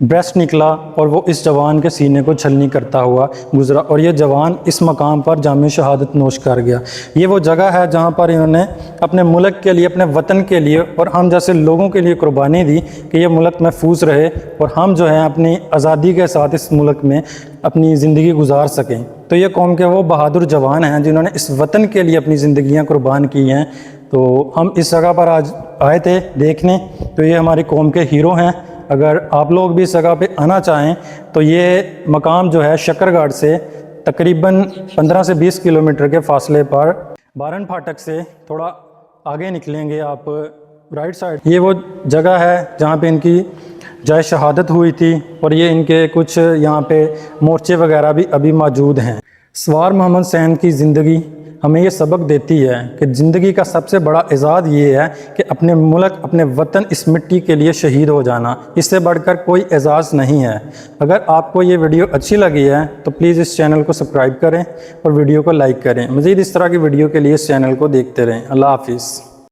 Breast निकला और वो इस जवान के सीने को छलनी करता हुआ गुजरा और ये जवान इस मकाम पर जाम शहादत नोश कर गया। ये वो जगह है जहाँ पर इन्होंने अपने मुल्क के लिए, अपने वतन के लिए और हम जैसे लोगों के लिए कुर्बानी दी कि ये मुल्क महफूज रहे और हम जो है अपनी आज़ादी के साथ इस मुल्क में अपनी ज़िंदगी गुजार सकें। तो ये कौम के वो बहादुर जवान हैं जिन्होंने इस वतन के लिए अपनी ज़िंदगियाँ कुर्बान की हैं। तो हम इस जगह पर आज आए थे देखने, तो ये हमारी कौम के हीरो हैं। अगर आप लोग भी इस जगह पे आना चाहें तो ये मकाम जो है शक्करगढ़ से तकरीबन 15 से 20 किलोमीटर के फासले पर बारन फाटक से थोड़ा आगे निकलेंगे आप राइट साइड, ये वो जगह है जहाँ पे इनकी जाए शहादत हुई थी और ये इनके कुछ यहाँ पे मोर्चे वगैरह भी अभी मौजूद हैं। सवार मोहम्मद हुसैन की ज़िंदगी हमें ये सबक देती है कि ज़िंदगी का सबसे बड़ा एजाज़ ये है कि अपने मुल्क, अपने वतन, इस मिट्टी के लिए शहीद हो जाना, इससे बढ़कर कोई एजाज़ नहीं है। अगर आपको ये वीडियो अच्छी लगी है तो प्लीज़ इस चैनल को सब्सक्राइब करें और वीडियो को लाइक करें। मज़ीद इस तरह की वीडियो के लिए इस चैनल को देखते रहें। अल्लाह हाफिज़।